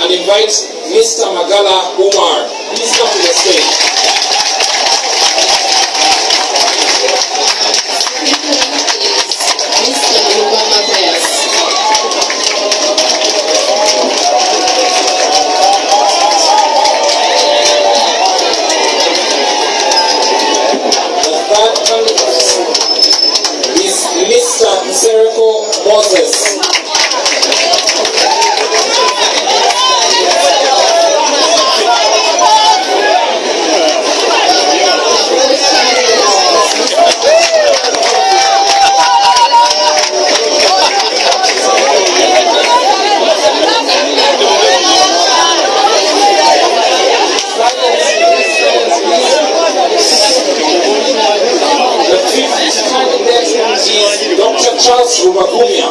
and invite Mr. Magala Umar. Please come to the stage. Mr. Seriko Moses. Dr. Charles Rubakumia.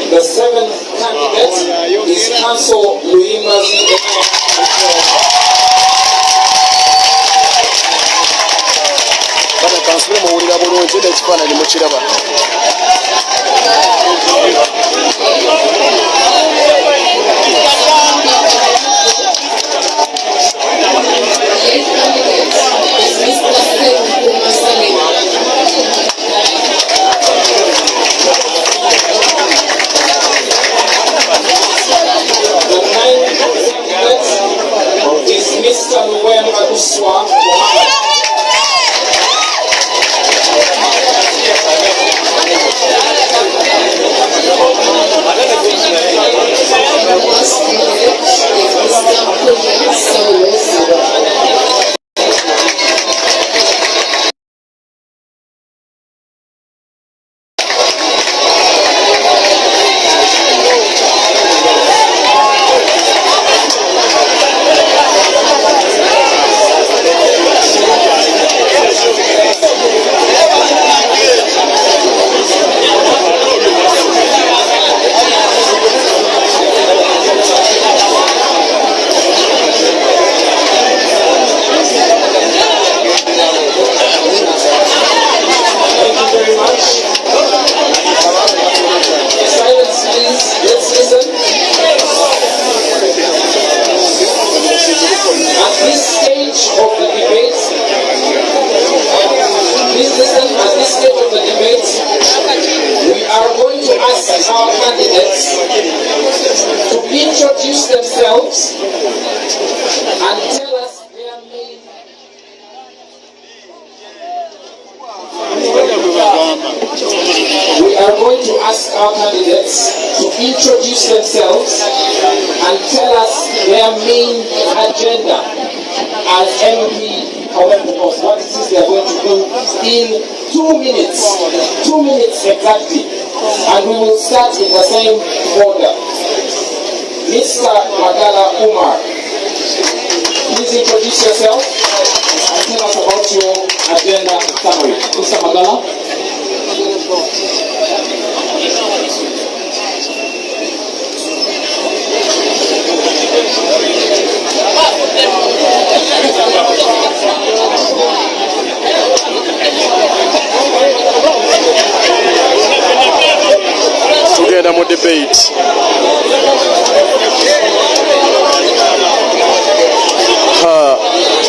The seventh candidate is Council Luimazi. Mr. Noel Aduswa. Our candidates to introduce themselves and tell us their main. We are going to ask our candidates to introduce themselves and tell us their main agenda as MP Kawempe of what it is they are going to do in 2 minutes. 2 minutes exactly. And we will start in the same order. Mr. Magala Umar, please introduce yourself and tell us about your agenda summary. Mr. Magala. Tugenda mu debate.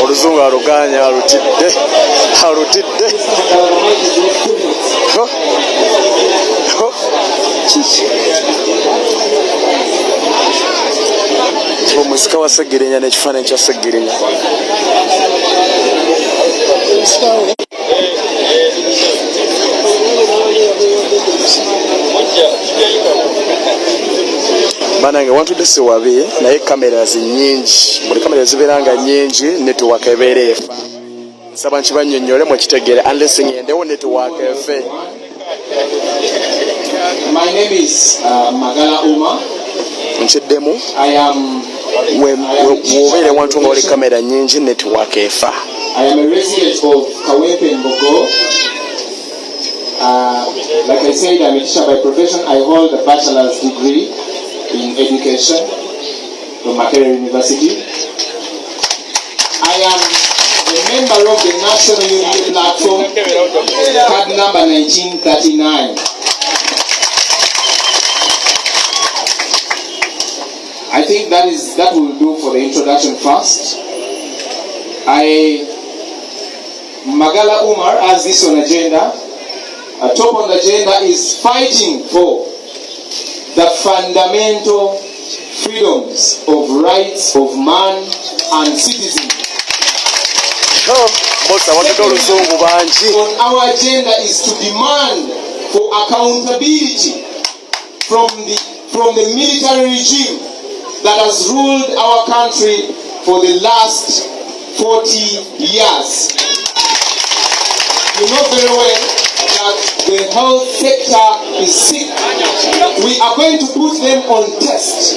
Oluzungu aluganya alutidde. Omusika wa Segerenya n'ekifaananyi kya Segerenya. Banange wantudde siwabi naye kamera nyingi. Buli kamera zibeeranga nyingi network ebeera efa. Nsaba nkibannyonnyole mwekitegere unless ngendewo network efe. My name is Magala Umar. Nkiddemu. I am wobeere wantu nga oli kamera nyingi network efa. I am a resident of Kawempe in Bogo. Like I said, I'm a teacher by profession. I hold a bachelor's degree in education. from Makerere University. I am a member of the National Unity Platform, card number 1939. I think that will do for the introduction first. Magala Umar has this on agenda. Top on the agenda is fighting for the fundamental freedoms of rights of man and citizen. On our agenda is to demand for accountability from the military regime that has ruled our country for the last 40 years. You know very well that the health sector is sick. We are going to put them on test.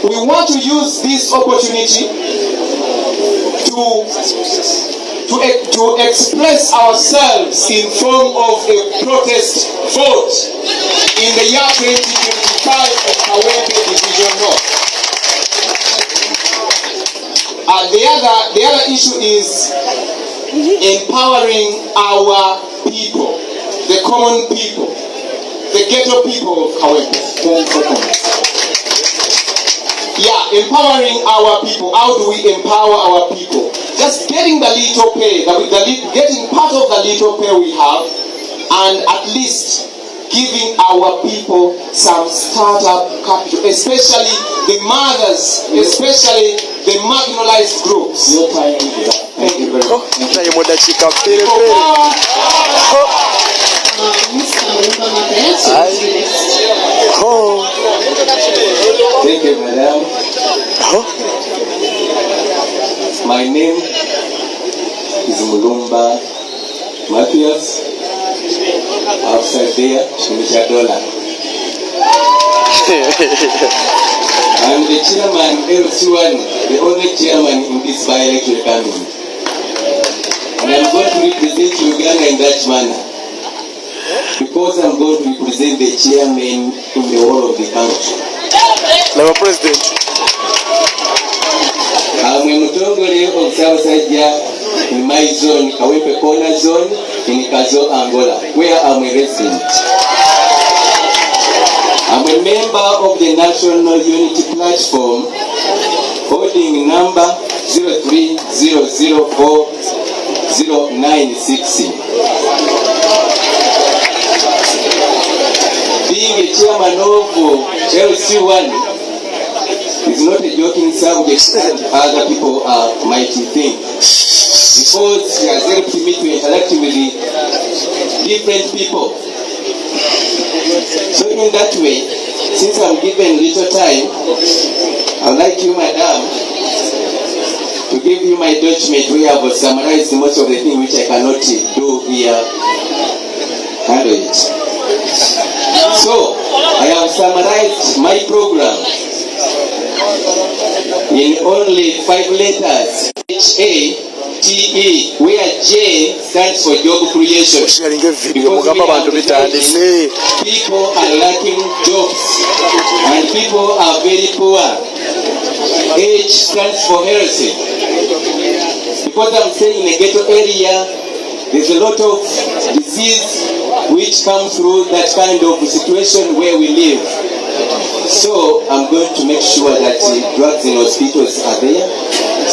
We want to use this opportunity to express ourselves in form of a protest vote in the year 2025 of Kawempe Division North. The other issue is empowering our people, the common people, the ghetto people of Kawempe. Yeah, empowering our people. How do we empower our people? Just getting the little pay, getting part of the little pay we have, and at least giving our people some startup capital, especially the mothers, especially the marginalized groups. No time for that. Thank you very much. Thank you, madam. My name is Mulumba Matthias. Outside there, Mr. Dollar. I'm the chairman, LC1, the only chairman in this by-election campaign. And I'm going to represent Uganda in that manner. Because I'm going to represent the chairman in the whole of the country. Now, President. I'm a Mutongole of Southside in my zone, Kawempe Corner zone, in Kazo, Angola, where I'm a resident. I'm a member of the National Unity Platform, holding number 03004096. Being a chairman of LC1 is not a joking subject that other people might think, because it has helped me to interact with the different people. So in that way, since I'm given little time, I'd like you, madam, to give you my document where I have summarized most of the things which I cannot do here. Handle it. So, I have summarized my program in only 5 letters. HATE, where J stands for job creation. Because people are lacking jobs and people are very poor. H stands for healthy. Because I'm staying in a ghetto area, there's a lot of disease which comes through that kind of situation where we live. So I'm going to make sure that drugs in hospitals are there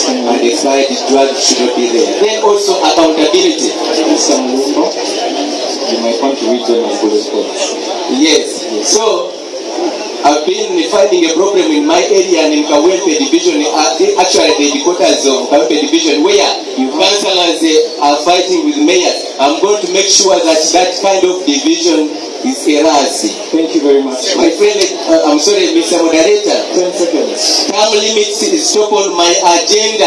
and expired drugs should not be there. Then also accountability. You might want to read them as bullet points. Yes. So I've been finding a problem in my area and in Kawempe division, actually the headquarters of Kawempe division, where councillors are fighting with mayors. I'm going to make sure that that kind of division is erased. Thank you very much. My friend, I'm sorry, Mr. Moderator. 10 seconds. Term limits is top on my agenda.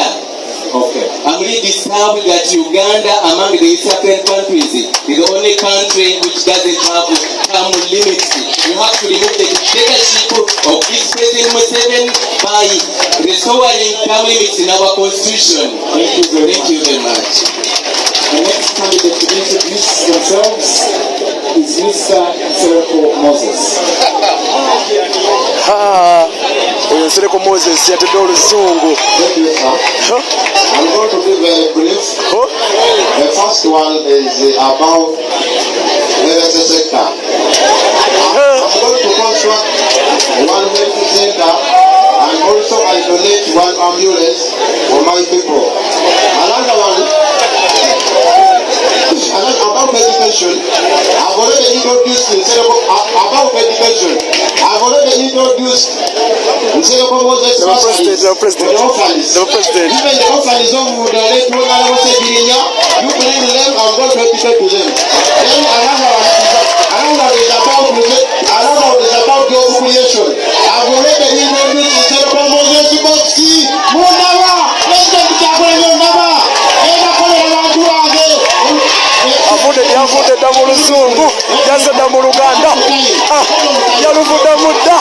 Okay. I'm really disturbed that Uganda, among the East African countries, is the only country which doesn't have term limits. You have to remove the dictatorship of this President Museveni by restoring term limits in our constitution. Thank you very much. The next candidate to introduce themselves is Mr. Serko Moses. Oyo Nsereko Moses yatedde oluzungu. I'm going to give a brief. The first one is about the sector. I'm going to construct one health center and also isolate one ambulance for my people. Another one about education. I've already introduced about education. I've already introduced The president. Even the orphans of the late you bring them and go to educate to them. Then another is about the population. I've already introduced instead of Moses Boxy, Munava, let's get the Munava, Yavudde dda mu luzungu, yazze dda mu Luganda. Yaluvudde mudda.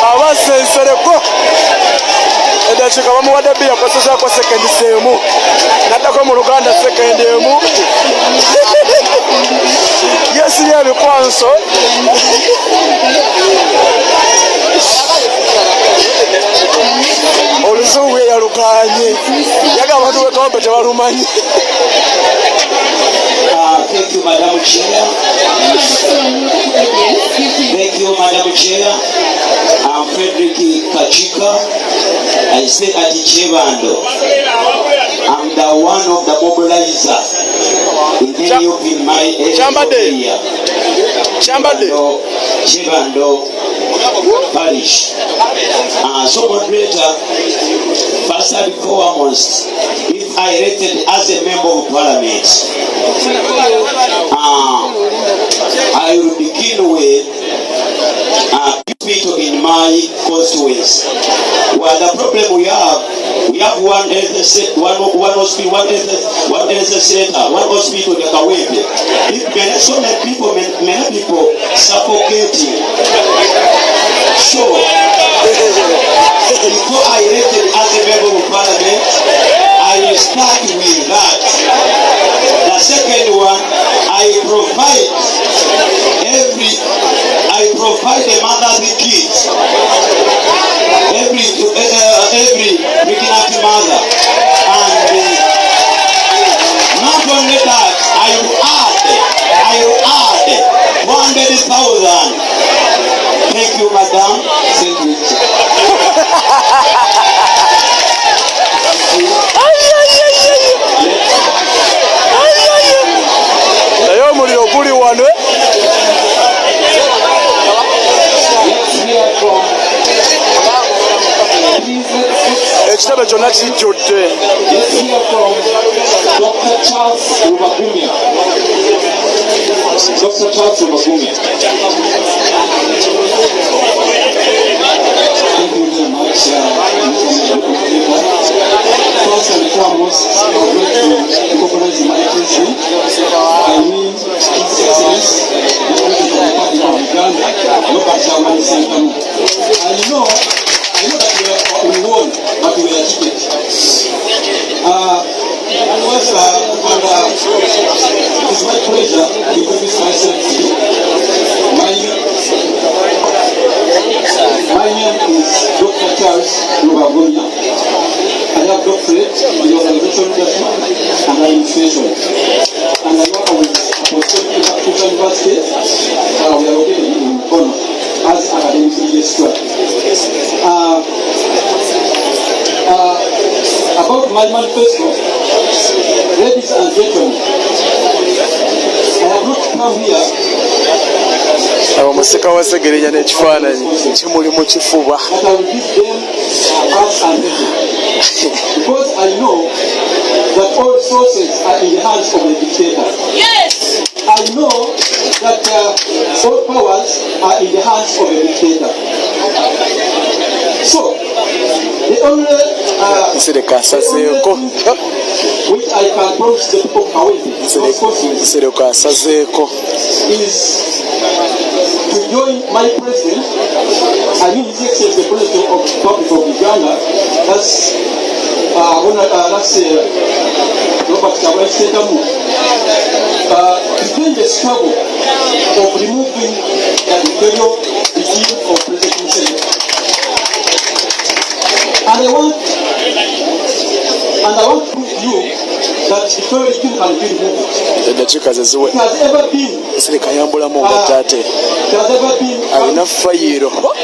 Abasse Nsereko eddakiika bamuwadde bbi yakozesaako sekendi emu n'addako mu Luganda sekendi emu. Yeesibye ebikwanso. Oluzungu yalukanye yaga abantu be Kawempe tebalumanyi. Thank you, Madam Chair. Thank you, Madam Chair. I'm Frederick Kachika. I say at Chevando. I'm the one of the mobilizers in my area. Chevando Parish. So moderator, first and foremost, if I elected as a member of parliament, I will begin with people in my constituency. Well, the problem we have one hospital, one hospital in Kawempe. So many people suffocating. So, before I elected as a member of parliament, I will start with that. The second one, I provide the mothers with kids. Every pregnant mother, and not only that, I will add 100,000. Thank you, madam. Thank you. Naye omuliro guli wano. Ekitebe kyonna kijjudde. Dr. Charles Rubagumya. Dr. Charles Rubagumya. Thank you very much. First and foremost, I would like to recognize my president. I mean, His Excellency, the President of the Republic of Uganda, Robert Chairman Sankano. I know that we won, but we were cheated. It's my pleasure to introduce myself to you. My name is Dr. Charles Rubagumya. I have doctorate in organization management and administration. And I work with Apostolic University. We are located in Bono as academic registrar. About my manifesto, ladies and gentlemen, I have not come here. Omusika wasegerenya n'ekifaananyi kimuli mu kifuba. But I will give them us and because I know that all resources are in the hands of the dictator. Yes. I know that all powers are in the hands of the dictator. So the only Nsereko asazeeko. which I can promise the people of Kawempe Nsereko asazeeko. is to join my president. I mean, His Excellency, the President of the Republic of Uganda. That's Robert Kawempe began the struggle of removing the imperial regime of President Museveni. And I want to prove to you that the imperial regime can be removed. It has ever been. It has ever been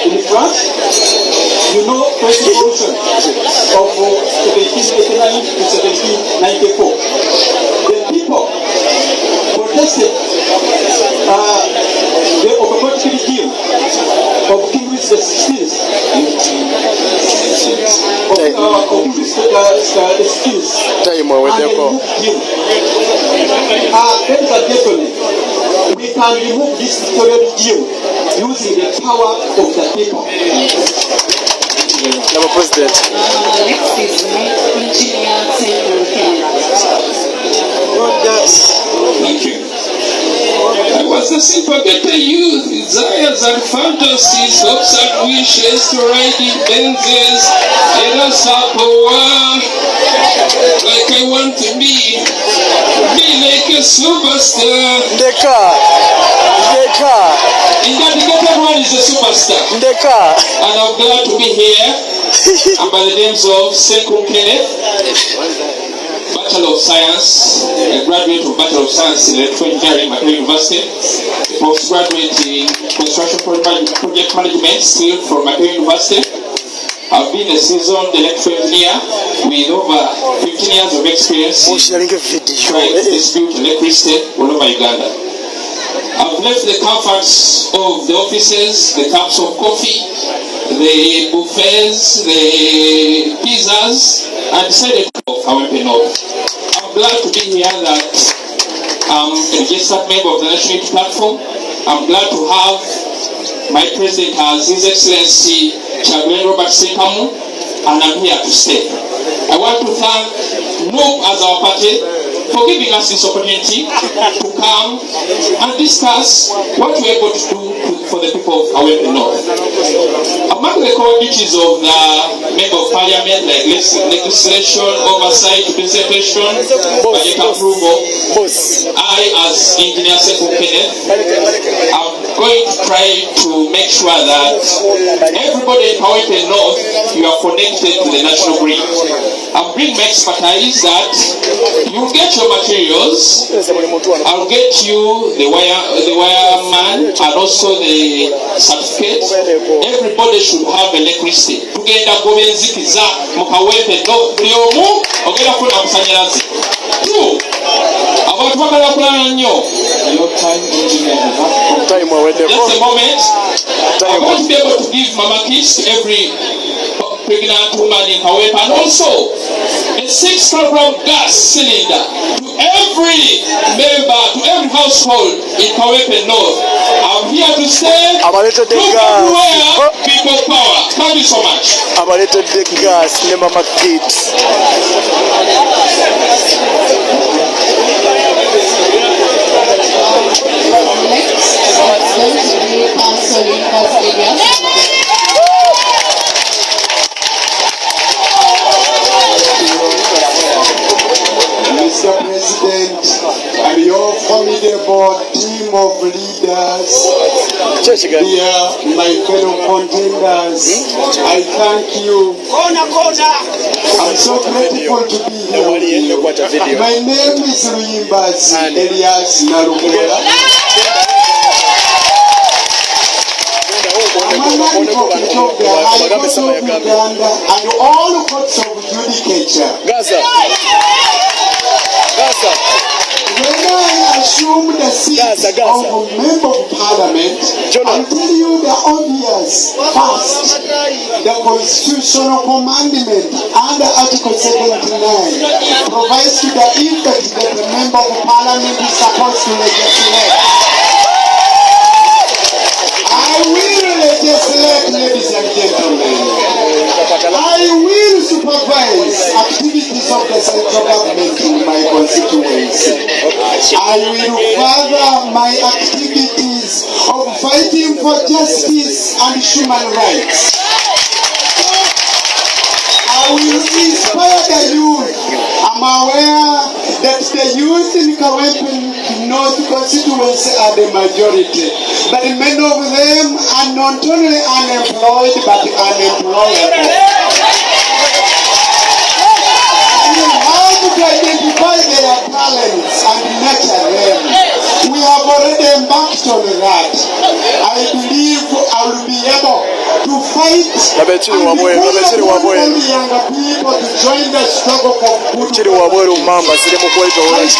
in France. You know the revolution of 1789 to 1794. The people protested the autocratic regime of King Louis XVI. Ladies and gentlemen, we can remove this dictatorial regime using the power of the people. Number President. Next is Engineer Thank you. I was a simple better youth, desires and fantasies, hopes and wishes to ride in Benzes, in a Sapoa, like I want to be like a superstar. The car. In that everyone is a superstar. The car. And I'm glad to be here. I'm by the names of Sekou Kenneth, Bachelor of Science, a graduate of Bachelor of Science in Electrical Engineering at Makerere University, postgraduate in Construction Project Management, still from Makerere University. I've been a seasoned electrical engineer with over 15 years of experience trying to distribute electricity all over Uganda. I've left the comforts of the offices, the cups of coffee, the buffets, the pizzas, and decided to go Kawempe North. I'm glad to be here that I'm a registered member of the National Youth Platform. I'm glad to have my president as His Excellency Chairman Robert Sekamu, and I'm here to stay. I want to thank NUP as our party for giving us this opportunity to come and discuss what we're able to do for the people of Kawempe North. Among the core duties of the Member of Parliament, like legislation, oversight, presentation, budget approval, I, as Engineer Sekou Kenneth, am going to try to make sure that everybody in Kawempe North, you are connected to the national grid. I'll bring my expertise that you get your materials. I'll get you the wire man and also the certificate. Everybody should have electricity. Tugenda gobenzikiza mu Kawempe North buli omu ogenda kufuna amasanyalaze. Two, abantu bagala kulala nnyo. Your time engineer. Just a moment. I'm going to be able to give mama kids to every pregnant woman in Kawempe, and also a 6-kilogram gas cylinder to every member, to every household in Kawempe North. I'm here to say, look everywhere, people power. Thank you so much. The gas, the mama kids. Next is going to be Councilor Kavule. Mr. President, and your formidable team of leaders, dear my fellow contenders, I thank you. I'm so grateful to be here with you. My name is Luyimbasi Elias Narumula. I'm a man of the High Court of Uganda and all courts of judicature. When I assume the seat of a member of parliament, I'll tell you the obvious. First, the constitutional commandment under Article 79 provides to the effect that the member of parliament is supposed to legislate. I will legislate, ladies and gentlemen. I will supervise activities of the central government in my constituency. I will further my activities of fighting for justice and human rights. I will inspire the youth. I'm aware that the youth in Kawempe North constituency are the majority. But many of them are not only unemployed but unemployable. You have to identify their talents and nurture them. We have already embarked on that. I believe I will be able to fight and push all the younger people to join the struggle for good work. Ladies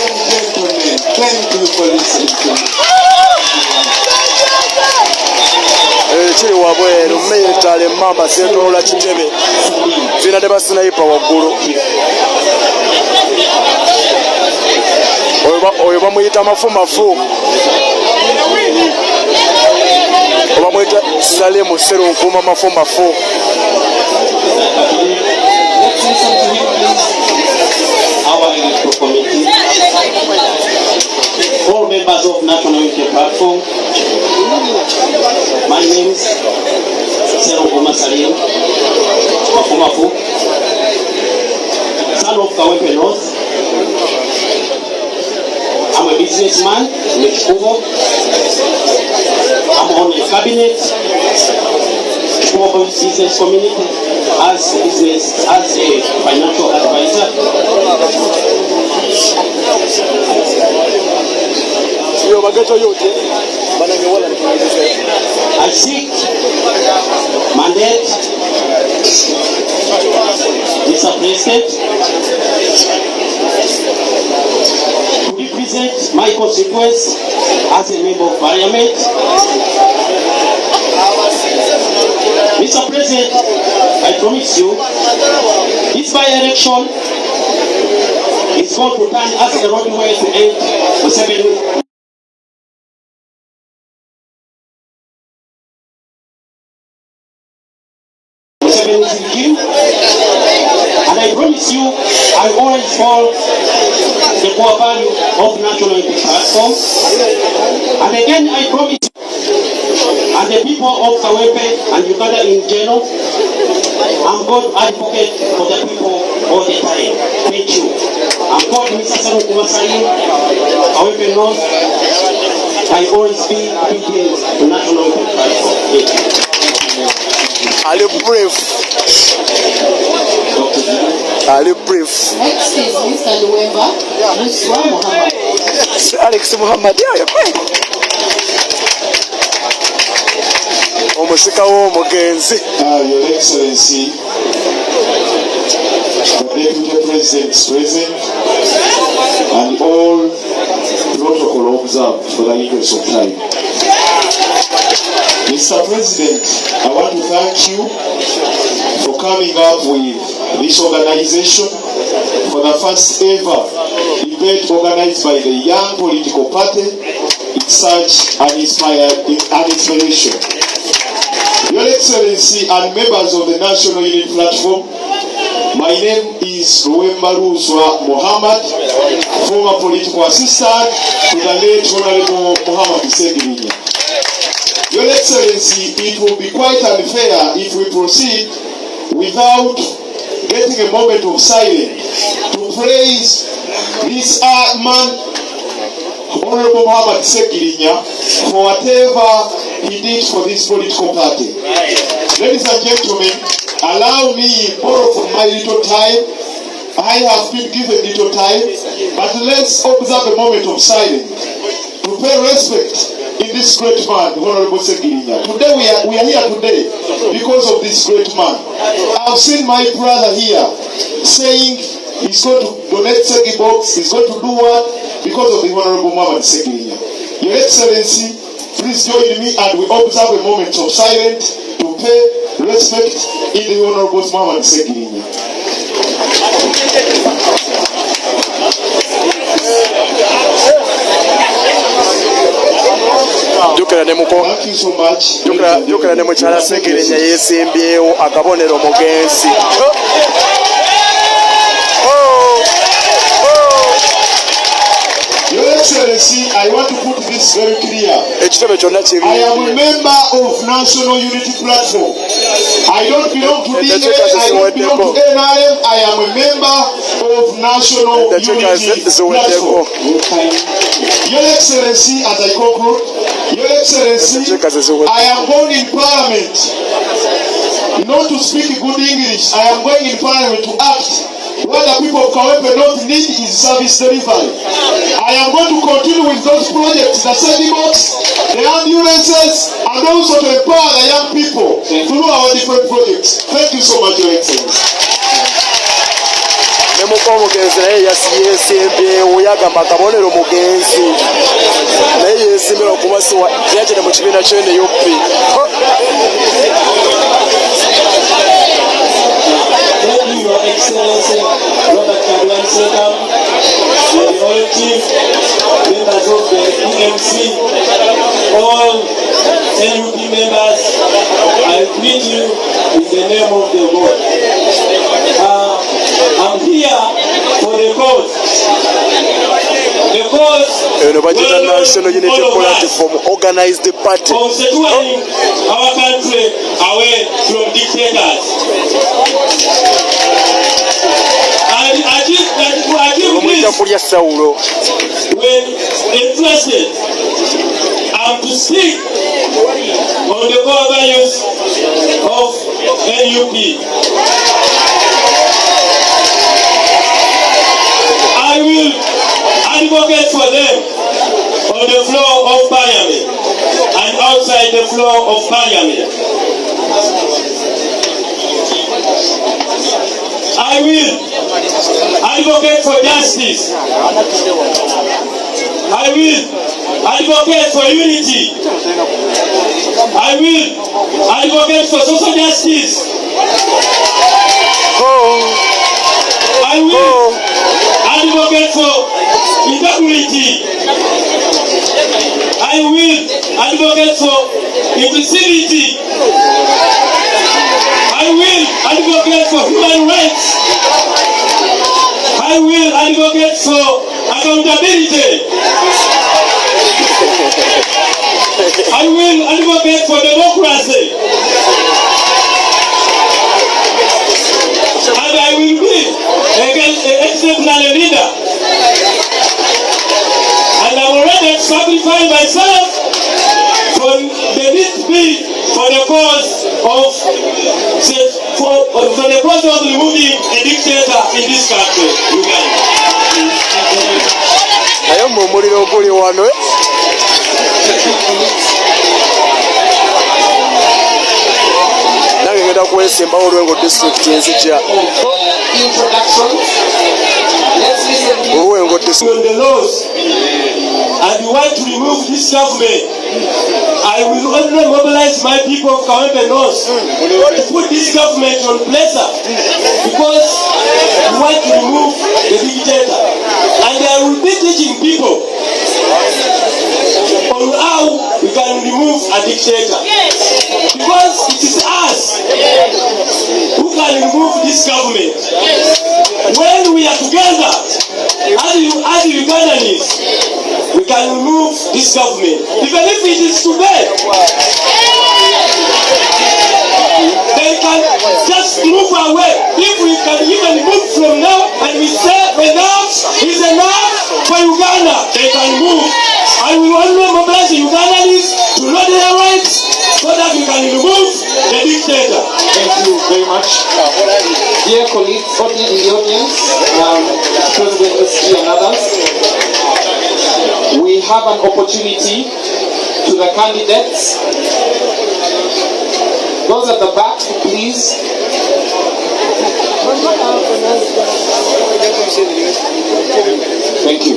and gentlemen, thank you for listening to me. Chiri wabweru metale mamba setolola kitebe zina deba sniper waggulu oyo bamuyita mafumafu oba mwita Salemu Serunkuma mafumafu. Let's listen to him, please. Our electoral committee, all members of National Unity Platform. My name is Serunkuma Salim Mafumafu, son of Kawempe North. I'm a businessman in Mexico. I'm on the cabinet for business community as a financial advisor. I seek mandate, Mr. President, to represent my constituents as a member of parliament. Mr. President, I promise you, this by-election is going to turn us the roadway to end the regime, and I promise you, I always follow the core value of National Unity Platform. And again, I promise you, and the people of Kawempe and Uganda in general, I'm going to advocate for the people all the time. Thank you. I'm called Mr. Serunkuma Salim, Kawempe North. I always be obedient to National Unity Platform. Thank you. Ali brief. Ali brief. Next is Mr. Luemba, Muswa Muhammad. Alex Muhammad, yeah, omusika w'omugenzi. Your Excellency, the Deputy President is present, and all protocol observed for the interest of time. Mr. President, I want to thank you for coming up with this organization for the first ever debate organized by the young political party. It's such an inspiration. Your Excellency and members of the National Unity Platform, my name is Ruembaruzwa Muhammad, former political assistant to the late Honorable Muhammad Segirinya. Your Excellency, it will be quite unfair if we proceed without getting a moment of silence to praise this man, Honorable Muhammad Segirinya, for whatever he did for this political party. Ladies and gentlemen, allow me borrow from my little time. I have been given little time, but let's observe a moment of silence to pay respect in this great man, Honorable Segirinya. Today we are here today because of this great man. I've seen my brother here saying he's going to donate Segi box, he's going to do what? Because of the Honorable Muhammad Segirinya. Your Excellency, please join me and we observe a moment of silence to pay respect in the Honorable Muhammad Segirinya. Thank you so much. Jukira ne mukyala Segirinya yeesimbyewo akabonero mugenzi. Your Excellency, I want to put this very clear. ekitebe kyonna kiri. I am a member of National Unity Platform. I don't belong to DA, I don't belong to NRM, I am a member of National Unity Platform. Your Excellency, as I conclude, Your Excellency, I am going in Parliament not to speak good English. I am going in Parliament to act. What the people of Kawempe North need is service delivery. I am going to continue with those projects, the saving box, the ambulances, and also to empower the young people through our different projects. Thank you so much, Your Excellency. Nemuko omugenzi naye yesimbyewo yagamba akabonero omugenzi naye yesimbira okubasiwa yagenda mu kibiina ky'NUP. Thank you, Your Excellency, Robert Kavule, the whole team, members of the EMC, all NUP members. I greet you in the name of the Lord. I'm here for the cause. The cause National Unity Platform organized the party of securing our country away from dictators. And achieve this when interested and to speak on the core values of NUP. I will advocate for them on the floor of Parliament and outside the floor of Parliament. I will advocate for justice. I will advocate for unity. I will advocate for social justice. I will advocate for integrity. I will advocate for inclusivity. I will advocate for human rights. I will advocate for accountability. I will advocate for democracy. And I will be an exemplary leader. And I'm already sacrificing myself from the need to be for the cause of removing a dictator in this country, Uganda. naye mumuliro oguli wano nange ngenda kwesimbawo olwengo district enzija olwengo district. And you want to remove this government, I will only mobilize my people of Kawempe North to put this government on pleasure, because we want to remove the dictator. And I will be teaching people on how we can remove a dictator, because it is us who can remove this government. When we are together as Ugandans, we can remove this government, even if it is today. They can just move away. If we can even move from now and we say enough is enough for Uganda, they can move. I will only mobilize the Ugandans to know their rights so that we can remove the dictator. Thank you very much. Dear colleagues, in the audience, President SG and others, we have an opportunity to the candidates. Those at the back, please. Thank you.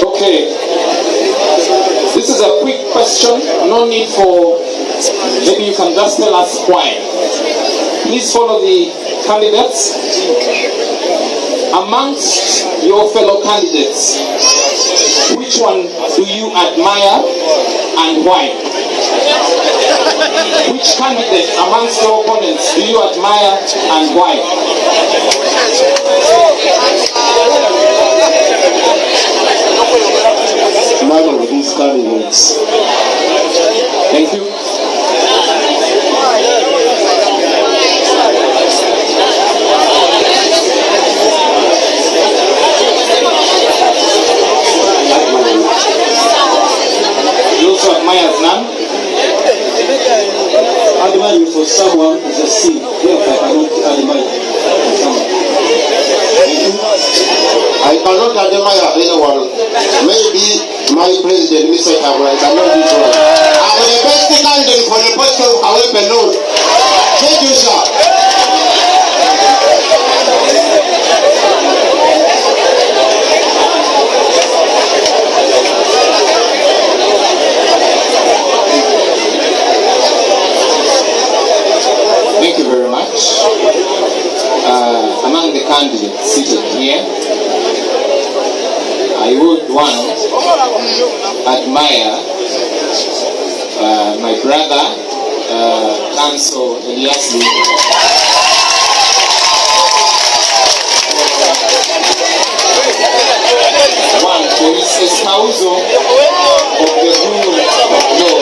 Okay, this is a quick question, no need for, maybe you can just tell us why. Please follow the candidates, amongst your fellow candidates, which one do you admire and why? Which candidate amongst your opponents do you admire and why? None of these candidates. Thank you. You also admire none? Admiring for someone is a sin. Therefore, I cannot admire someone. I cannot admire anyone. Maybe my president, Mr. Kavule, cannot do so. I'm the best candidate for the post of Kawempe North. Thank you, sir. Thank you very much. Among the candidates seated here, I would admire my brother, Council Eliasli. One for his espousal of the rule of law.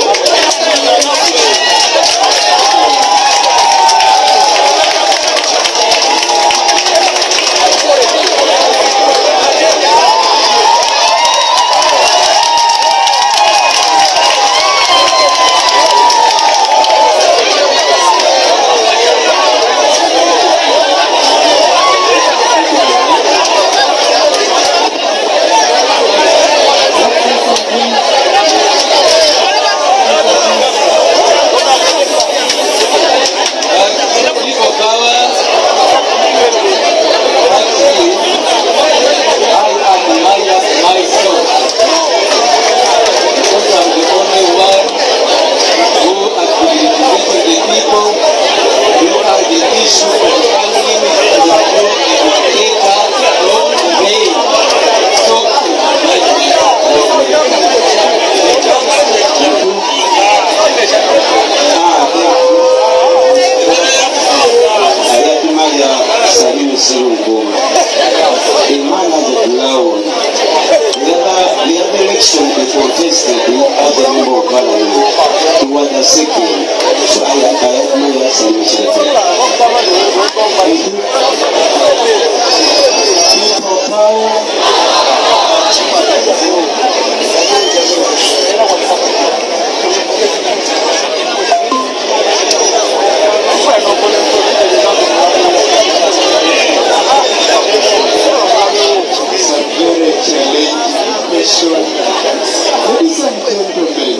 Ladies and gentlemen,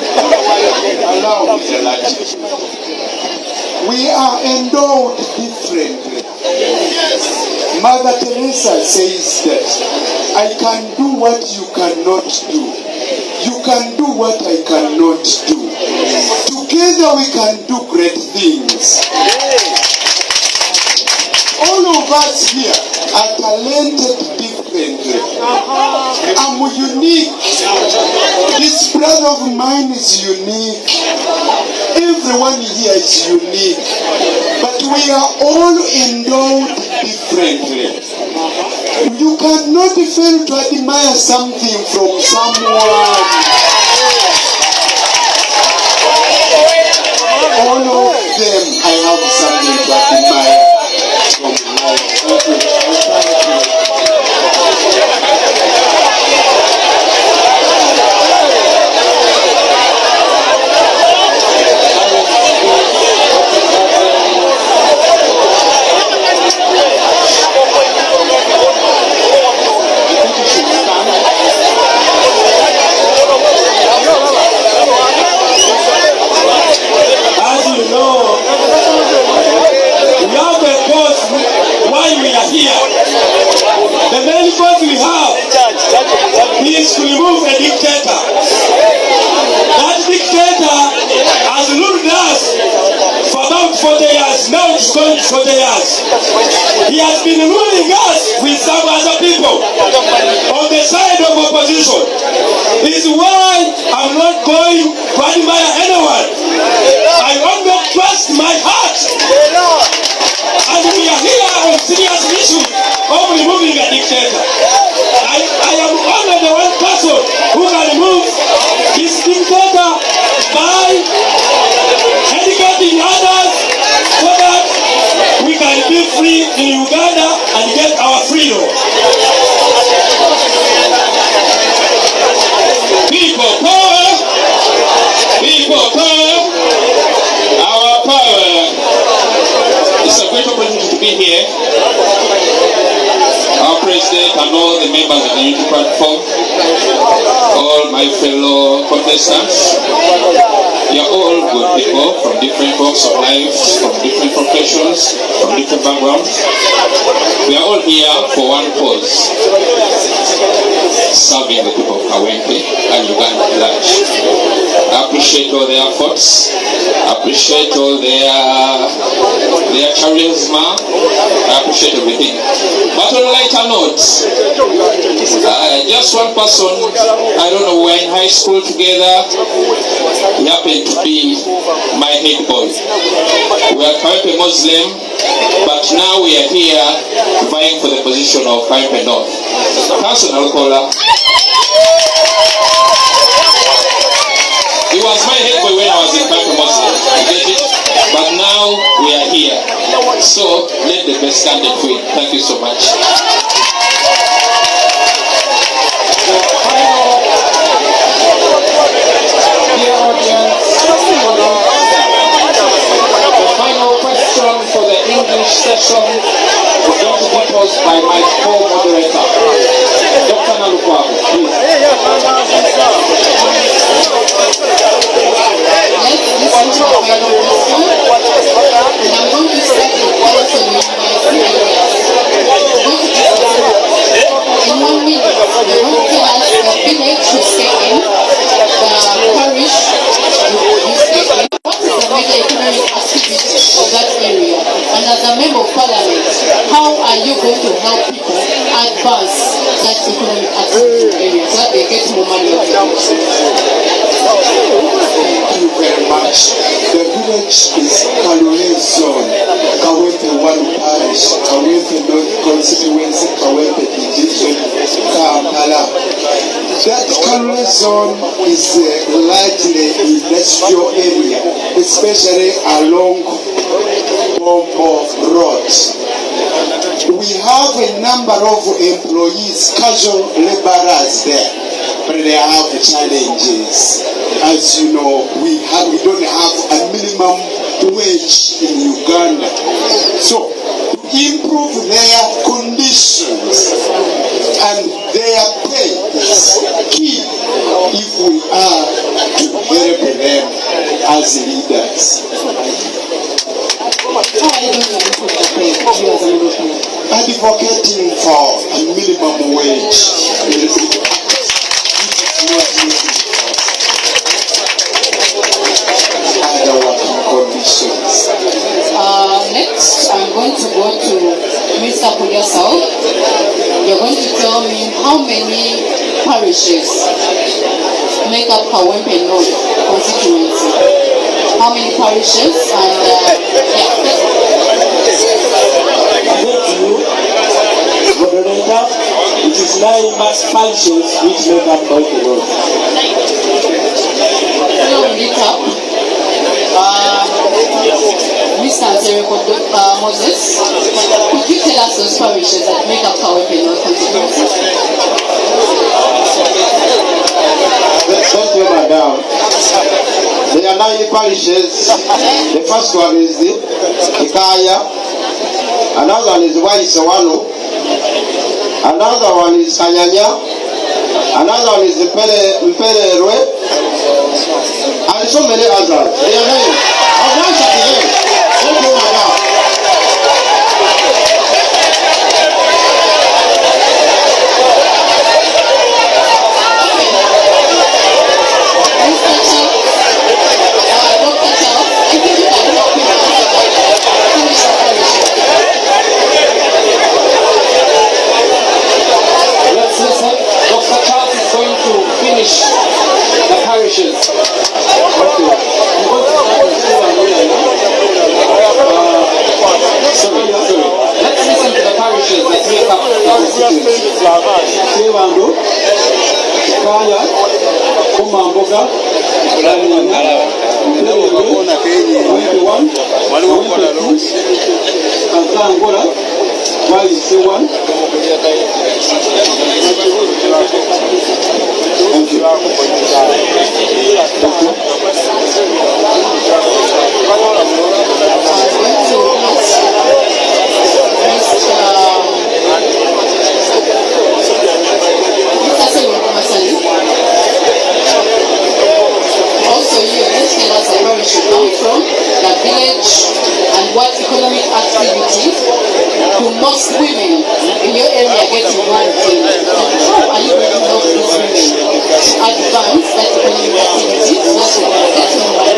allow me. We are endowed differently. Mother Teresa says that I can do what you cannot do. You can do what I cannot do. Together we can do great things. All of us here are talented differently. I'm unique. This brother of mine is unique. Everyone here is unique. But we are all endowed differently. You cannot fail to admire something from someone. All of them, I have something to admire from As we going 40 years. He has been ruling us with some other people on the side of opposition. This is why I'm not going to admire anyone. I only trust my heart. And we are here on serious issues of removing a dictator. I am only the one person who can remove this dictator by educating others so that we can be free in Uganda and get our freedom. People power, our power. It's a great opportunity to be here. Our president and all the members of the unity platform, all my fellow contestants, you are all good people from different walks of life, from different professions, from different backgrounds. We are all here for one cause: serving the people of Kawempe and Uganda at large. I appreciate all their efforts. I appreciate all their charisma. I appreciate everything. But on a lighter note, just one person, I don't know, we're in high school together. He happened to be my head boy. We are Kawempe Muslim, but now we are here vying for the position of Kawempe North. Personal caller. He was my head boy when I was in Kawempe Muslim. You get it? But now we are here. So let the best candidate win. Thank you so much. The final question for the English session is going to be posed by my co-moderator, Dr. Nalukwabu, please. Let's listen to the final question. And I'm going to start with also in 1 minute, they're going to tell us the village you stay in, the parish you stay in, what is the major economic activity of that area, and as a member of parliament, how are you going to help people advance that economic activity area so that they get more money out of it? Thank you very much. The village is Kavule zone, Kawempe 1 parish, Kawempe North constituency, Kawempe division, Kampala. That Kavule zone is largely industrial area, especially along Bombo Road. We have a number of employees, casual laborers there, but they have challenges. As you know, we don't have a minimum wage in Uganda. So, to improve their conditions and their pay is key if we are to help them as leaders. How are you going to improve the pay, you as a member? Advocating for a minimum wage. Other working conditions. Next, I'm going to go to Mr. Pulia South. You're going to tell me how many parishes make up Kawempe North constituency. How many parishes and Moderator, it is 9 parishes which make up Kawempe North. Mr. Azereko Moses, could you tell us those parishes that make up Kawempe North constituency? Thank you, madam. There are 9 parishes. The first one is the Ekya. Another one is Waisewano. Another one is Kanyanya. Another one is Makerere. And so many others. They are 9. I'll answer to them. Thank you, madam. Dr. Charles, I think you can help me answer that. Sebando, Kaya, Kumamboga, Angola, why is the one? Thank you. Also, you let's tell us where we should come from, the village, and what economic activity do most women in your area get involved in? And how are you going to help these women advance that economic activity so that they can get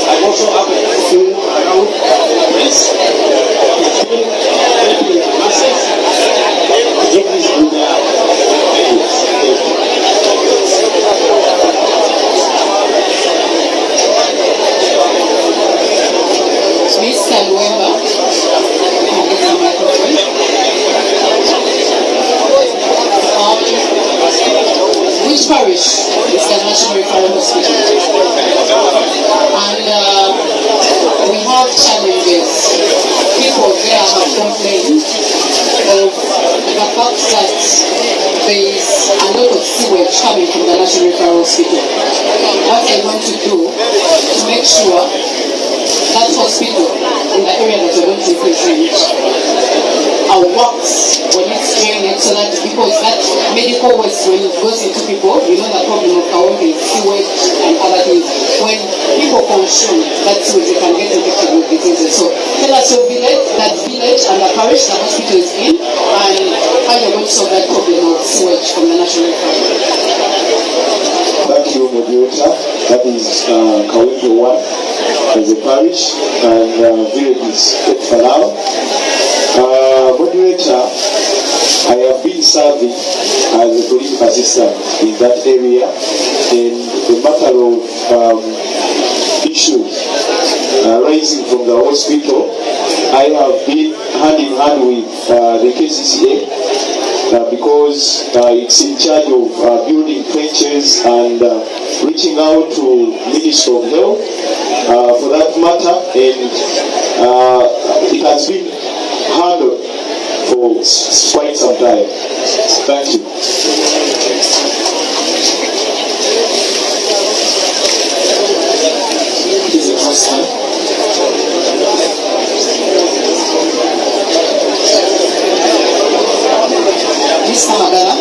I also have a few around press, masses, activities on their areas. Miss Kawempe, which parish is the National Referral Hospital? And we have challenges. People there have complained of the fact that there is a lot of sewage coming from the National Referral Hospital. What I want to do to make sure that hospital in the area that we're going to represent works when it's draining, so that because that medical waste when it goes into people, you know the problem of Kawempe, sewage and other things. When people consume that sewage, they can get infected with diseases. So tell us your village, that village and the parish the hospital is in, and how you're going to solve that problem of sewage from the national referral. Thank you, moderator. That is Kawempe 1 as a parish, and village is Ekya. Moderator, I have been serving as a police assistant in that area, and the matter of issues rising from the hospital, I have been hand in hand with the KCCA because it's in charge of building trenches and reaching out to Ministry of Health for that matter, and it has been handled for quite some time. Thank you. Is it first time? Mr. Magala,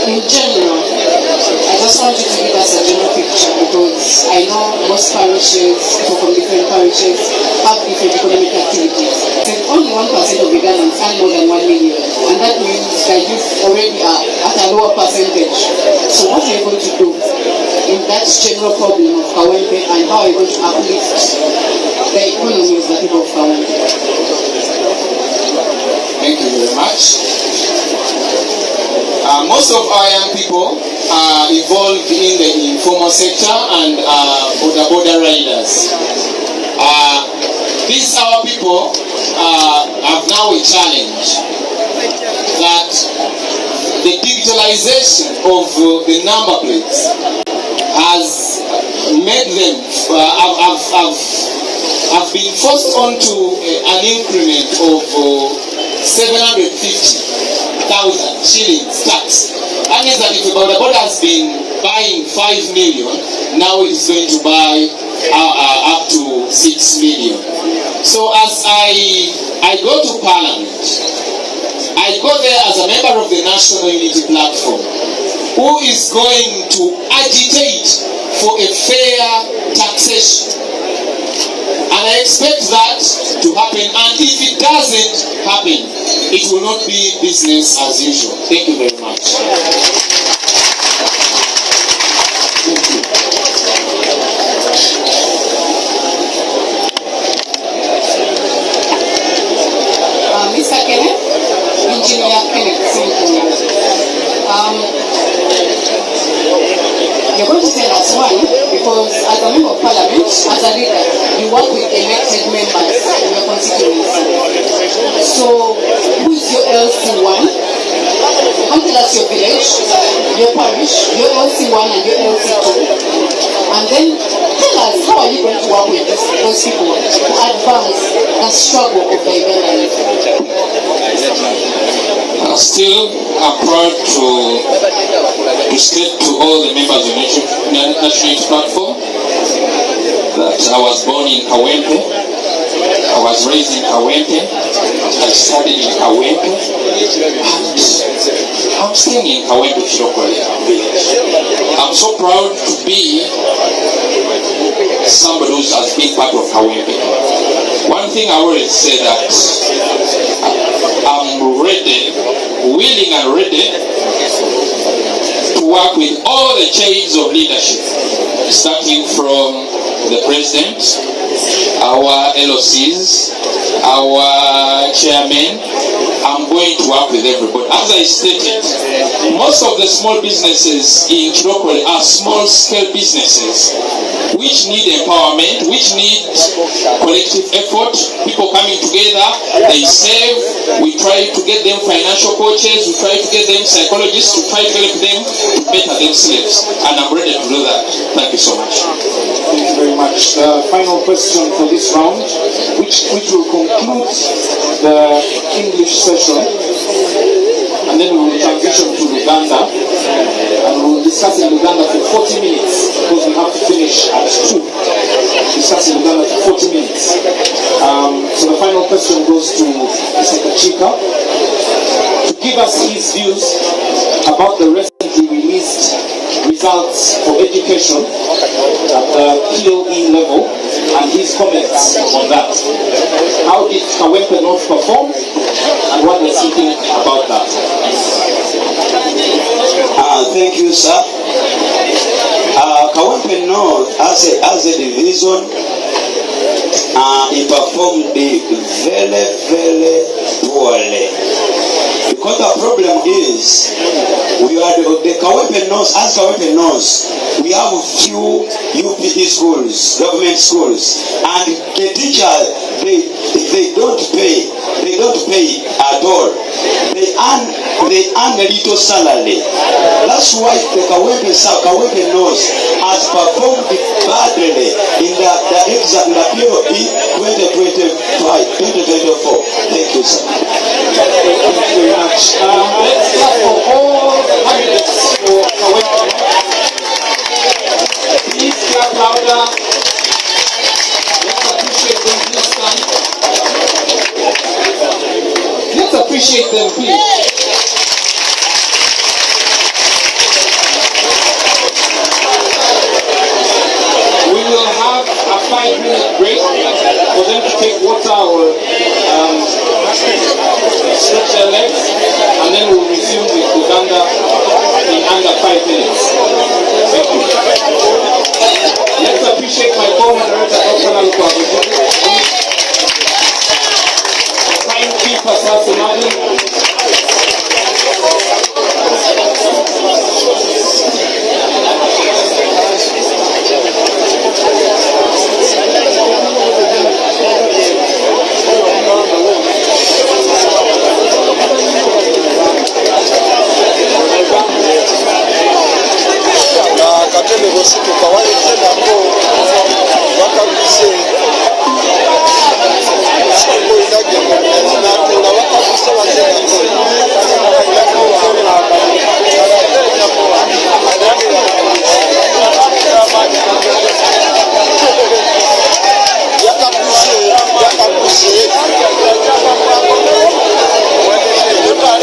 in general, I just want you to give us a general picture, because I know most parishes, people from different parishes, have different economic activities. And only 1% of Ugandans earn more than 1 million, and that means that you already are at a lower percentage. So what are you going to do in that general problem of Kawempe, and how are you going to uplift the economy of the people of Kawempe? Thank you very much. Most of our young people are involved in the informal sector and border riders. These our people have now a challenge that the digitalization of the number plates has made them have been forced onto an increment of 750,000 shillings tax. That means that if a border has been buying 5 million, now it is going to buy up to 6 million. So as I go to Parliament, I go there as a member of the National Unity Platform, who is going to agitate for a fair taxation. And I expect that to happen, and if it doesn't happen, it will not be business as usual. Thank you very much. because as a member of parliament, as a leader, you work with elected members in your constituency. So who's your LC1? Come tell us your village, your parish, your LC1 and your LC2. And then tell us how are you going to work with those people to advance the struggle of the event. Still, I'm proud to state to all the members of the National Youth Platform that I was born in Kawempe, I was raised in Kawempe, I studied in Kawempe, and I'm staying in Kawempe village. I'm so proud to be somebody who has been part of Kawempe. One thing I always say that I'm ready, willing and ready to work with all the chains of leadership, starting from the president, our LOCs, our chairman. I'm going to work with everybody. As I stated, most of the small businesses in Chirokole are small-scale businesses which need empowerment, which need collective effort, people coming together, they save, we try to get them financial coaches, we try to get them psychologists, to try to help them to better themselves. And I'm ready to do that. Thank you so much. Thank you very much. The final question for this round, which will conclude the English session, and then we will transition to Uganda, and we will discuss in Uganda for 40 minutes, because we have to finish at 2. Discuss in Uganda for 40 minutes. So the final question goes to Mr. Kachika to give us his views about the recently released results for education at the POE level and his comments on that. How did Kawempe North perform and what does he think about that? Thank you, sir. Kawempe North as a division, he performed very, very poorly. Because the problem is, we are the Kawempe North, as Kawempe North, we have few UPD schools, government schools, and the teachers, they don't pay at all. They earn a little salary. That's why the Kawempe North has performed badly in the exam, the POE 2024. Thank you, sir. Thank you very much. Let's clap for all the candidates for Kawempe. Please clap louder. Let's appreciate them, please stand. Let's appreciate them, please. We will have a 5-minute break for them to take water or stretch their legs, and then we'll resume with Uganda in under 5 minutes. Thank you. Let's appreciate my co-moderator, Dr. Nalukwagwe. Timekeeper, Sasimadi. Katende bosiku kawali tena wakabise siku idage na tuna wakabise wazee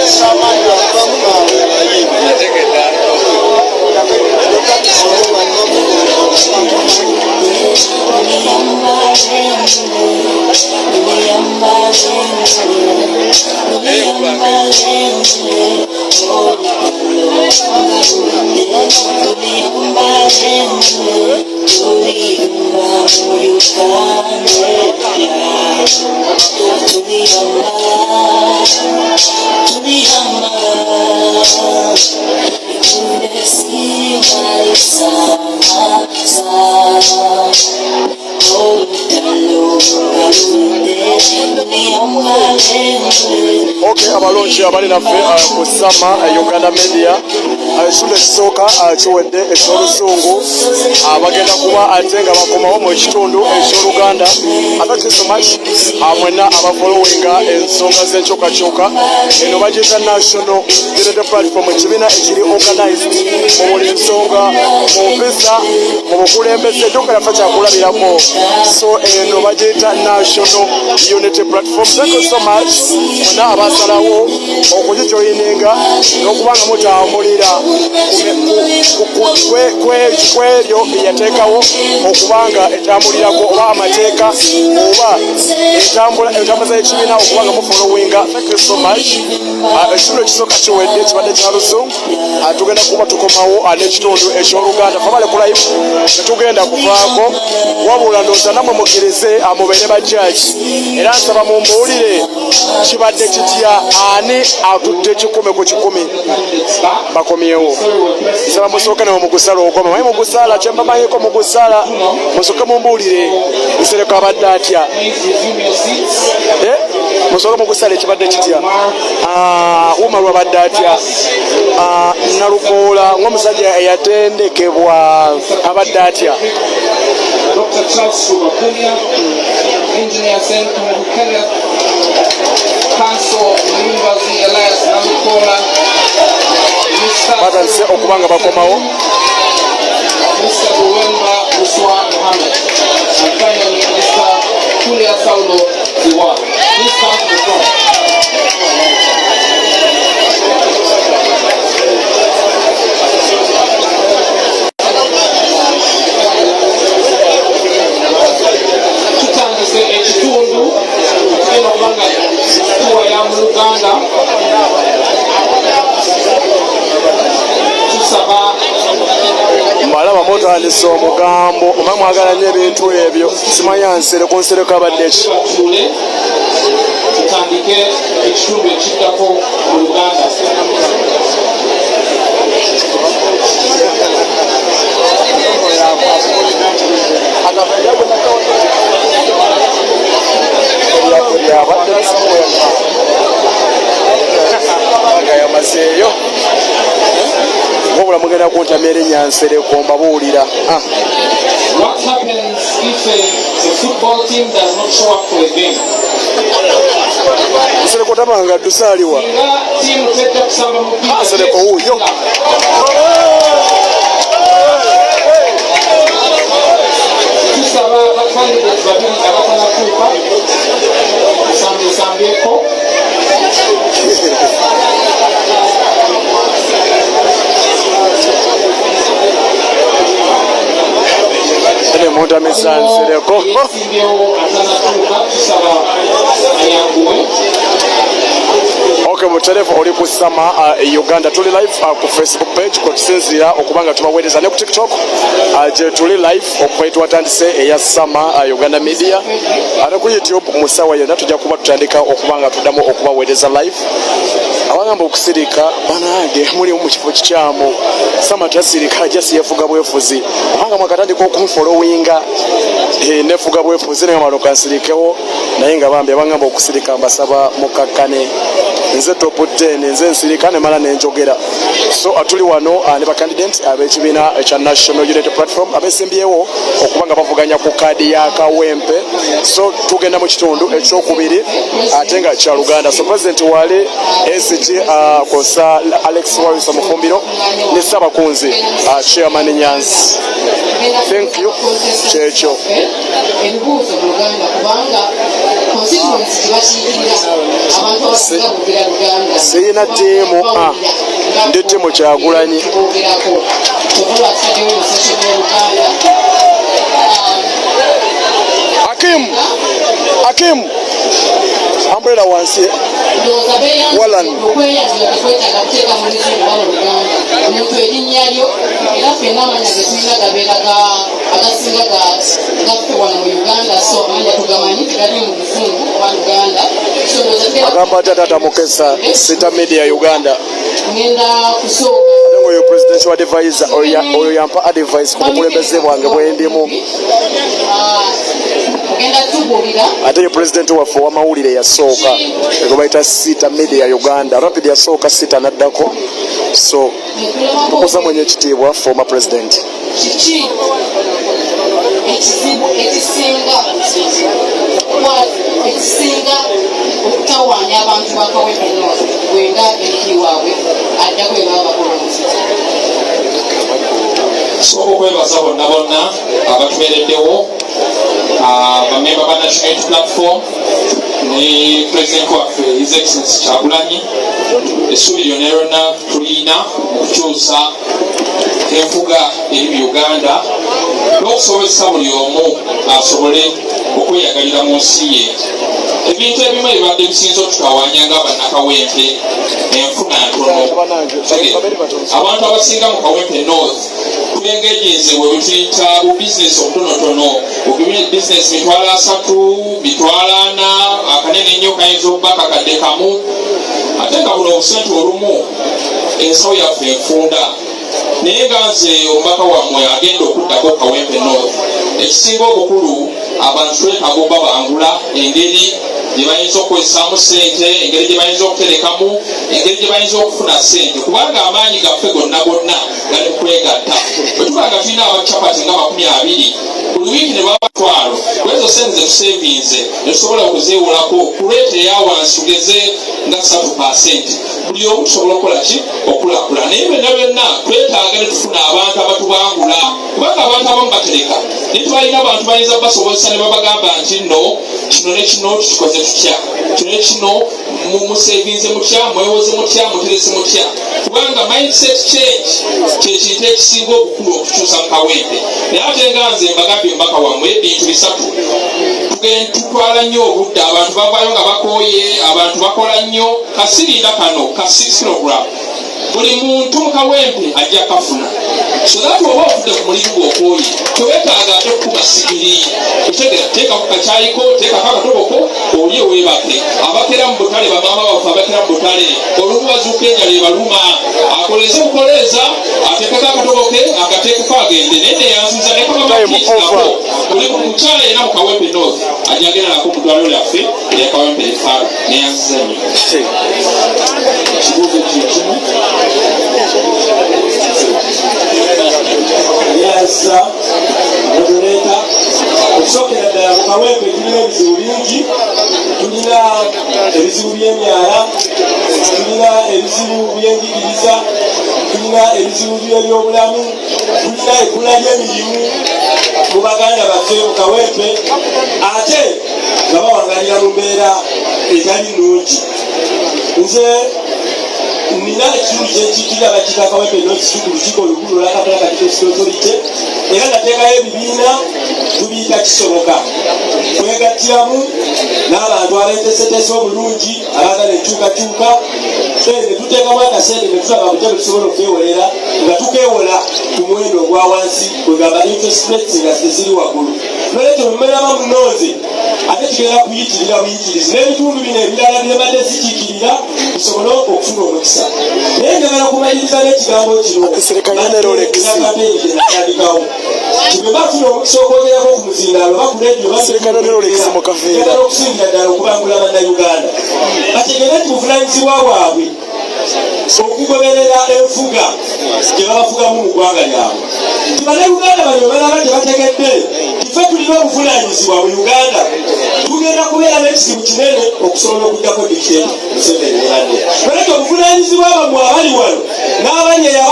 Sama Okay, abalonji abali naffe ku Sama Uganda Media ekisula ekisooka kiwedde eky'oluzungu bagenda kuba ate nga bakomawo mu kitundu eky'oluganda. Thank you so much mwenna abafollowinga ensonga z'enkyukakyuka eno bagiyita national unity platform, ekibiina ekiri organized mu buli nsonga mu mpisa mu bukulembeze edduuka yaffe kyakulabirako. So eno bagiyita national unity platform. Thank you so much mwenna abasalawo okugijoyininga n'okubanga mutambulira kwebyo byeyateekawo okubanga etambulirako oba amateeka oba entambuza y'ekibiina okubanga mufollowinga. Thank you so much. Ekitundu ekisooka kiwedde kibadde kya luzungu. Tugenda kuba tukomawo n'ekitundu eky'oluganda. Fabale ku live tetugenda kuvaako wabula ndowooza nammwe mukkirize mubeere bajjaji era nsaba mumbuulire kibadde kitya, ani atudde 10 ku 10 bakomyewo. Nsaba musooke nawe mugusala okoma maye mugusala kyembamanyiko mugusala musooke mumbuulire Nsereko abadde atya musooke mugusala ekibadde kitya wuma lwabadde atya Nalukoola ng'omusajja eyatendekebwa abadde atya. Dr. Charles Rubakunya, Engineer Senko Mukele, Council University Elias Nalukoola, batandise okubanga bakomawo. Mr. Kawempe Muswa Mohammed, and finally Mr. Kulia Saulo Ziwa. Please come to the front. Tutandise ekitundu tugenda kubanga tuwa ya mu Luganda tusaba Malaba mutandise omugambo oba mwagala nnyo ebintu ebyo simanya Nsereko Nsereko abadde ki. Tutandike ekitundu ekiddako mu Luganda. Yamazeeyo wabula mugenda kuntamya erinnya Nsereko mbabuulira. What happens if a football team does not show up for a game? Nsereko tabanga addusaaliwa. Nsereko wuuyo. Tusaba candidates babiri abatanatuuka sambyeko. Ene muntamisa Nsereko. Tusaba ayanguwe. Okay, mutelefu oli ku Sama Uganda tuli live ku Facebook page kwetusinzira okubanga tubaweereza ne ku TikTok gye tuli live okuva twatandise eya Sama Uganda Media ate ku YouTube mu ssaawa yonna tujja kuba tutandika okubanga tuddamu okubaweereza live. Abagamba okusirika banange muli mu kifo kikyamu. Sama tasirika ajja siyefuga bwefuzi kubanga mwakatandika okumufollowinga nefuga bwefuzi naye malo kansirikewo naye nga bambi abagamba okusirika mbasaba mukakkane. Nze top 10 nze nsirika ne mala nenjogera. So atuli wano ne ba candidate ab'ekibiina ekya National Unity Platform abesimbyewo okubanga bavuganya ku kaadi ya Kawempe. So tugenda mu kitundu ekyokubiri ate nga kya Luganda. So President wale SG kosa Alex Wawisa Mufumbiro ne Sabakunzi Chairman Nyanzi. Thank you. Checho. Ebibuuzo mu Luganda kubanga constituency tebakiikirira abantu abasinga boogera Luganda. Sirina ttiimu ndi ttiimu Kyagulanyi. Hakim umbrella wansi Walan omuntu erinnya lyo era ffenna amanya ge tulina gabeeraga agasinga gaffe wano mu Uganda. So amanya tugamanyi tegali mu Luzungu oba Luganda. agamba ati Tata Mukesa Sita Media Uganda. Ngenda kusooka oyo presidential advisor oyo yampa advice ku bukulembeze bwange bwendimu ate ye president waffe ow'amawulire yasooka ego bayita sita media Uganda rapid yasooka sita naddako so tukuza mwenye ekitiibwa former president. Kiki ekizibu ekisinga okutawaanya abantu ba Kawempe North bwenga eri waabwe addako bwe baba bakolonzi. Soka okwebaza bonna abatuweereddewo bamemba ba National Unity Platform ne President waffe His Excellency Kyagulanyi essuubi lyonna lyonna tulina okukyusa enfuga eri mu Uganda n'okusobozesa buli omu asobole okweyagalira mu nsi ye. Ebintu ebimu ebibadde bisinza otutawaanya nga bannakawempe enfuna ntono. Abantu abasinga mu Kawempe North tulengejenze bwe butuyita bu bizinesi obutonotono bizinesi mitwalo 3 mitwalo 4 akanene ennyo kayinza okuba kakadde kamu ate nga buno obusente olumu ensawo yaffe enfunda. Naye nga nze omubaka wammwe agenda okuddako Kawempe North ekisinga obukulu abantu twetaaga okuba bangula engeri gye bayinza okukozesaamu ssente, engeri gye bayinza okuterekamu, engeri gye bayinza okufuna ssente kubanga amaanyi gaffe gonna gali kwegatta. Bwe tuba nga tulina abacapati nga 20 buli wiiki ne baba batwalo kwezo ssente ze tusevinze ne tusobola okuzeewolako kuleeta eyawansi tugeze nga 3%. Buli omu tusobola okukola ki okulakulana naye byonna twetaaga ne tufuna abantu abatubangula kubanga abantu abamu batereka naye tubalina abantu bayinza basobozesa ne babagamba nti nno kino ne kino tukikoze tutya kino ne kino musevinze mutya mwewoze mutya muterese mutya kubanga mindset change kyekintu ekisinga obukulu okukyusa mu Kawempe. Naye ate nga nze mbagambye omubaka wammwe ebintu bisatu tutwala nnyo obudde abantu bavaayo nga bakooye abantu bakola nnyo kasirinda kano ka 6 kilogram buli muntu mu Kawempe ajja kafuna so that oba ovudde ku mulimu gw'okooye tewetaaga ate okukuba sigiri otegera teekako kakyayiko teekako akatoboko olye weebake abakera mu butale bamaama baffe abakera mu butale olumu bazuuka enjala ebaluma akoleze bukoleeza ateekako akatoboke agateekako agende naye neyanziza nekamabakiisinako buli mukyala yena mu Kawempe North ajja agenda nako mu ddwaliro lyaffe erya Kawempe Referral neyanziza nnyo ekibuuzo kyekimu yasa moderator okusokera ddala mu Kawempe tulina ebizibu bingi tulina ebizibu by'emyala tulina ebizibu by'enjigiriza tulina ebizibu by'ebyobulamu tulina ebbula ly'emirimu mu baganda baffe mu Kawempe ate nga bawangalira mu mbeera etali nnungi. Nze nina ekitundu kyekiikirira abakiika Kawempe North ku lukiiko olukulu olw'akatala kati authority era nateekayo ebibiina tubiyita kisoboka kwegattiramu n'abantu abeeteeseteese obulungi abaagala enkyukakyuka ne tuteekamu akasente ne tulaba butya bwe tusobola okwewolera nga tukeewola ku muwendo ogwa wansi kwegamba interest rates nga ziri waggulu. Noleeto bwemumerama munonze ate tugenda kuyitirira buyitirizi n'ebitundu bino ebirala byebadde zikiikirira tusobole okufuna omukisa. Naye njagala kumaliriza n'ekigambo kino natandikawo tube bafuna omukisa okwogerako ku muzindaalo bakuledio bagala okusingira ddala okubangula bannayuganda bategere nti buvunanyizibwa bwabwe okugoberera enfuga gye babafugamu mu ggwanga lyabwe. Ti bannayuganda bano balaba tebategedde ffe tulina obuvunanyizibwa mu Uganda tugenda kubeera n'ekizibu kinene okusobola okuddako dictate Museveni eradde. Baleke obuvunanyizibwa bamwe abali wano n'abanyeya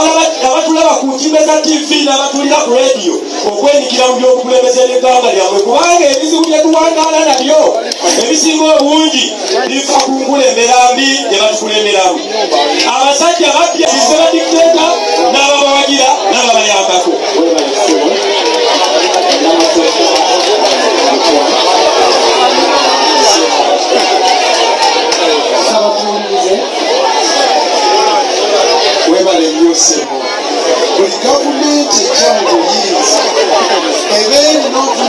abatulaba ku ntimbe za TV n'abatulira ku rediyo okwenyikira mu by'obukulembeze n'eggwanga lyabwe kubanga ebizibu bye tuwangaala nabyo ebisinga obungi bifa ku nkulembera mbi gye batukulemberamu. Abasajja bapya ba dictator n'ababawagira n'ababayambako. Webale byose buli gavumenti ejja mu buyinza ebeera